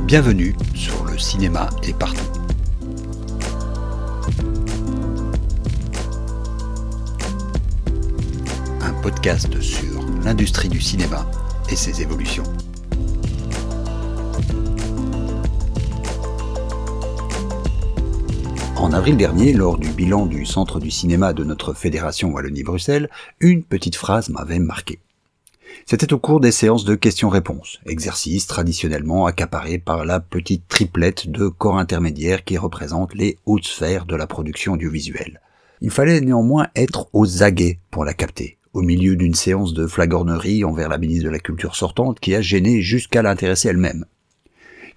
Bienvenue sur Le Cinéma est partout. Un podcast sur l'industrie du cinéma et ses évolutions. En avril dernier, lors du bilan du centre du cinéma de notre fédération Wallonie-Bruxelles, une petite phrase m'avait marqué. C'était au cours des séances de questions-réponses, exercice traditionnellement accaparé par la petite triplette de corps intermédiaires qui représentent les hautes sphères de la production audiovisuelle. Il fallait néanmoins être aux aguets pour la capter, au milieu d'une séance de flagornerie envers la ministre de la Culture sortante qui a gêné jusqu'à l'intéresser elle-même.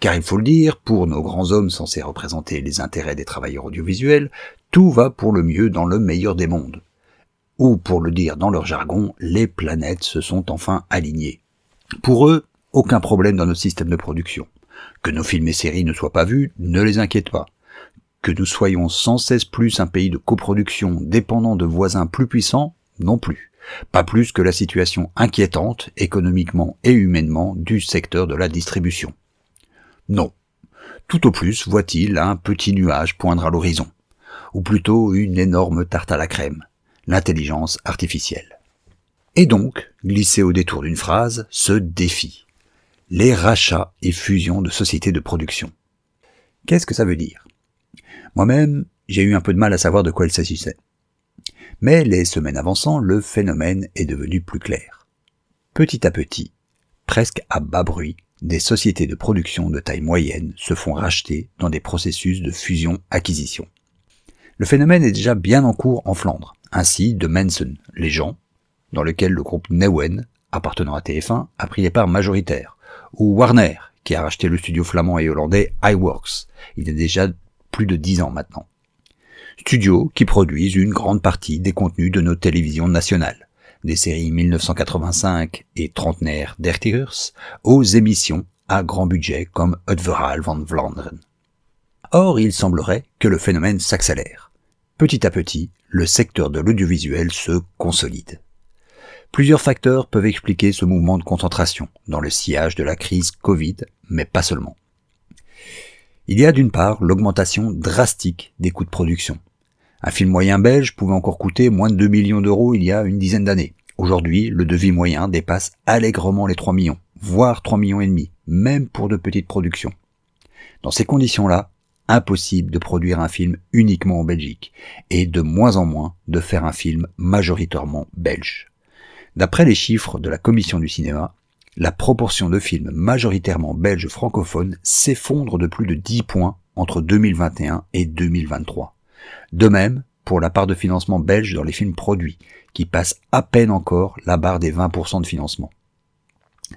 Car il faut le dire, pour nos grands hommes censés représenter les intérêts des travailleurs audiovisuels, tout va pour le mieux dans le meilleur des mondes. Ou, pour le dire dans leur jargon, les planètes se sont enfin alignées. Pour eux, aucun problème dans notre système de production. Que nos films et séries ne soient pas vus ne les inquiète pas. Que nous soyons sans cesse plus un pays de coproduction dépendant de voisins plus puissants, non plus. Pas plus que la situation inquiétante, économiquement et humainement, du secteur de la distribution. Non. Tout au plus voit-il un petit nuage poindre à l'horizon. Ou plutôt une énorme tarte à la crème. L'intelligence artificielle. Et donc, glissé au détour d'une phrase, ce défi. Les rachats et fusions de sociétés de production. Qu'est-ce que ça veut dire ? Moi-même, j'ai eu un peu de mal à savoir de quoi il s'agissait. Mais les semaines avançant, le phénomène est devenu plus clair. Petit à petit, presque à bas bruit, des sociétés de production de taille moyenne se font racheter dans des processus de fusion-acquisition. Le phénomène est déjà bien en cours en Flandre. Ainsi, de Mensen, Les Gens, dans lequel le groupe Newen, appartenant à TF1, a pris des parts majoritaires, ou Warner, qui a racheté le studio flamand et hollandais iWorks, il y a déjà plus de 10 ans maintenant. Studios qui produisent une grande partie des contenus de nos télévisions nationales, des séries 1985 et trentenaires d'Ertigers, aux émissions à grand budget comme Het Verhaal van Vlaanderen. Or, il semblerait que le phénomène s'accélère. Petit à petit, le secteur de l'audiovisuel se consolide. Plusieurs facteurs peuvent expliquer ce mouvement de concentration dans le sillage de la crise Covid, mais pas seulement. Il y a d'une part l'augmentation drastique des coûts de production. Un film moyen belge pouvait encore coûter moins de 2 millions d'euros il y a une dizaine d'années. Aujourd'hui, le devis moyen dépasse allègrement les 3 millions, voire 3 millions et demi, même pour de petites productions. Dans ces conditions-là, impossible de produire un film uniquement en Belgique, et de moins en moins de faire un film majoritairement belge. D'après les chiffres de la Commission du cinéma, la proportion de films majoritairement belges francophones s'effondre de plus de 10 points entre 2021 et 2023. De même pour la part de financement belge dans les films produits, qui passe à peine encore la barre des 20% de financement.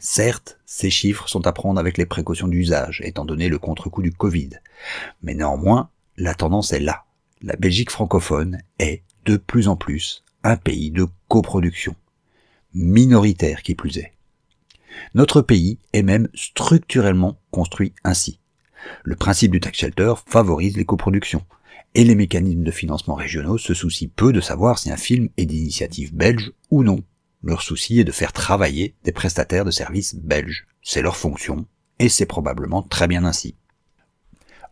Certes, ces chiffres sont à prendre avec les précautions d'usage, étant donné le contre-coup du Covid. Mais néanmoins, la tendance est là. La Belgique francophone est, de plus en plus, un pays de coproduction. Minoritaire qui plus est. Notre pays est même structurellement construit ainsi. Le principe du tax shelter favorise les coproductions, et les mécanismes de financement régionaux se soucient peu de savoir si un film est d'initiative belge ou non. Leur souci est de faire travailler des prestataires de services belges. C'est leur fonction, et c'est probablement très bien ainsi.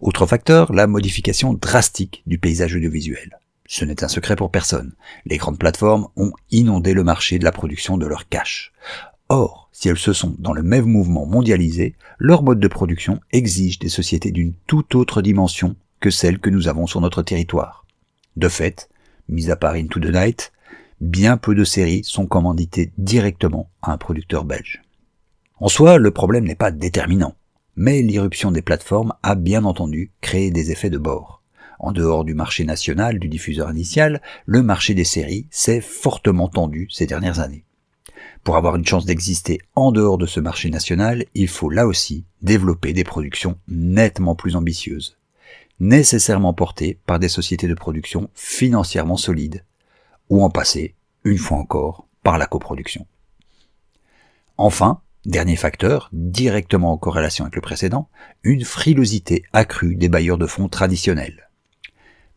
Autre facteur, la modification drastique du paysage audiovisuel. Ce n'est un secret pour personne. Les grandes plateformes ont inondé le marché de la production de leur cash. Or, si elles se sont dans le même mouvement mondialisé, leur mode de production exige des sociétés d'une toute autre dimension que celle que nous avons sur notre territoire. De fait, mis à part Into the Night, bien peu de séries sont commanditées directement à un producteur belge. En soi, le problème n'est pas déterminant, mais l'irruption des plateformes a bien entendu créé des effets de bord. En dehors du marché national du diffuseur initial, le marché des séries s'est fortement tendu ces dernières années. Pour avoir une chance d'exister en dehors de ce marché national, il faut là aussi développer des productions nettement plus ambitieuses, nécessairement portées par des sociétés de production financièrement solides, ou en passer, une fois encore, par la coproduction. Enfin, dernier facteur, directement en corrélation avec le précédent, une frilosité accrue des bailleurs de fonds traditionnels.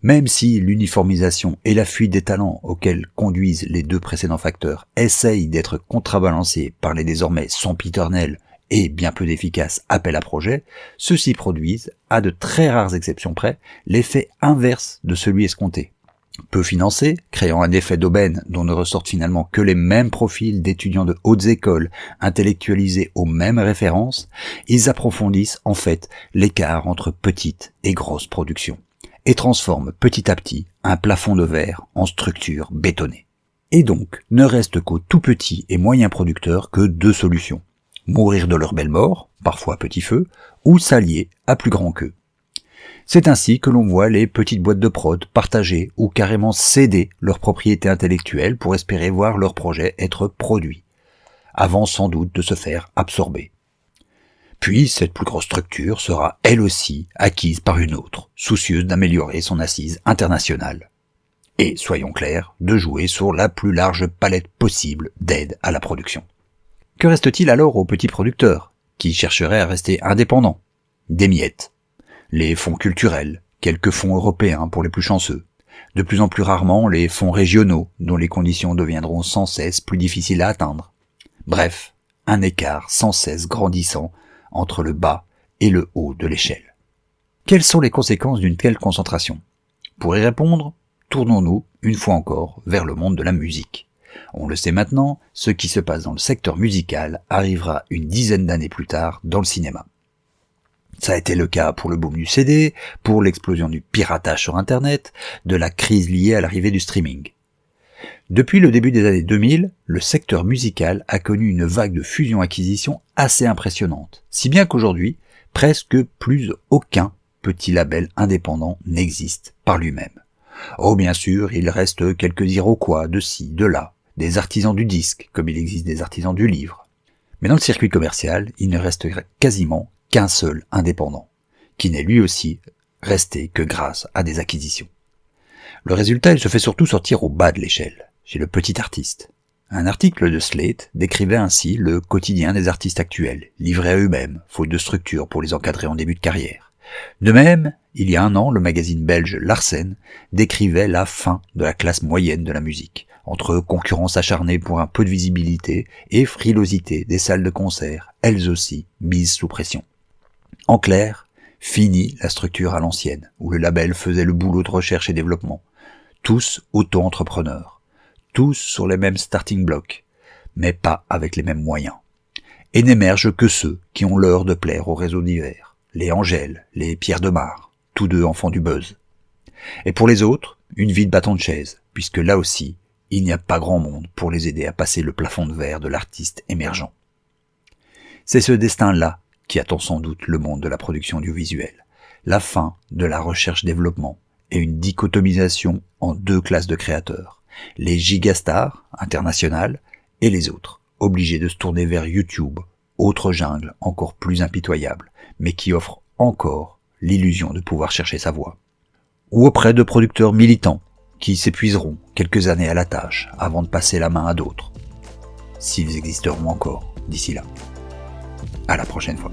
Même si l'uniformisation et la fuite des talents auxquels conduisent les deux précédents facteurs essayent d'être contrebalancés par les désormais sempiternels et bien peu d'efficaces appels à projets, ceux-ci produisent, à de très rares exceptions près, l'effet inverse de celui escompté. Peu financés, créant un effet d'aubaine dont ne ressortent finalement que les mêmes profils d'étudiants de hautes écoles intellectualisés aux mêmes références, ils approfondissent en fait l'écart entre petites et grosses productions et transforment petit à petit un plafond de verre en structure bétonnée. Et donc, ne reste qu'aux tout petits et moyens producteurs que deux solutions. Mourir de leur belle mort, parfois à petit feu, ou s'allier à plus grand qu'eux. C'est ainsi que l'on voit les petites boîtes de prod partager ou carrément céder leur propriété intellectuelle pour espérer voir leur projet être produit, avant sans doute de se faire absorber. Puis cette plus grosse structure sera elle aussi acquise par une autre, soucieuse d'améliorer son assise internationale. Et, soyons clairs, de jouer sur la plus large palette possible d'aide à la production. Que reste-t-il alors aux petits producteurs, qui chercheraient à rester indépendants? Des miettes. Les fonds culturels, quelques fonds européens pour les plus chanceux, de plus en plus rarement les fonds régionaux dont les conditions deviendront sans cesse plus difficiles à atteindre. Bref, un écart sans cesse grandissant entre le bas et le haut de l'échelle. Quelles sont les conséquences d'une telle concentration? Pour y répondre, tournons-nous, une fois encore, vers le monde de la musique. On le sait maintenant, ce qui se passe dans le secteur musical arrivera une dizaine d'années plus tard dans le cinéma. Ça a été le cas pour le boom du CD, pour l'explosion du piratage sur Internet, de la crise liée à l'arrivée du streaming. Depuis le début des années 2000, le secteur musical a connu une vague de fusion-acquisition assez impressionnante, si bien qu'aujourd'hui, presque plus aucun petit label indépendant n'existe par lui-même. Oh bien sûr, il reste quelques Iroquois de ci, de là, des artisans du disque, comme il existe des artisans du livre. Mais dans le circuit commercial, il ne reste quasiment qu'un seul indépendant, qui n'est lui aussi resté que grâce à des acquisitions. Le résultat, il se fait surtout sortir au bas de l'échelle, chez le petit artiste. Un article de Slate décrivait ainsi le quotidien des artistes actuels, livrés à eux-mêmes, faute de structure pour les encadrer en début de carrière. De même, il y a un an, le magazine belge Larsen décrivait la fin de la classe moyenne de la musique, entre concurrence acharnée pour un peu de visibilité et frilosité des salles de concert, elles aussi mises sous pression. En clair, fini la structure à l'ancienne, où le label faisait le boulot de recherche et développement. Tous auto-entrepreneurs, tous sur les mêmes starting blocks, mais pas avec les mêmes moyens. Et n'émergent que ceux qui ont l'heure de plaire au réseau divers, les Angèle, les Pierre Demar, tous deux enfants du buzz. Et pour les autres, une vie de bâton de chaise, puisque là aussi, il n'y a pas grand monde pour les aider à passer le plafond de verre de l'artiste émergent. C'est ce destin-là qui attend sans doute le monde de la production audiovisuelle, la fin de la recherche-développement et une dichotomisation en deux classes de créateurs, les gigastars internationales et les autres, obligés de se tourner vers YouTube, autre jungle encore plus impitoyable, mais qui offre encore l'illusion de pouvoir chercher sa voie. Ou auprès de producteurs militants, qui s'épuiseront quelques années à la tâche avant de passer la main à d'autres, s'ils existeront encore d'ici là. À la prochaine fois.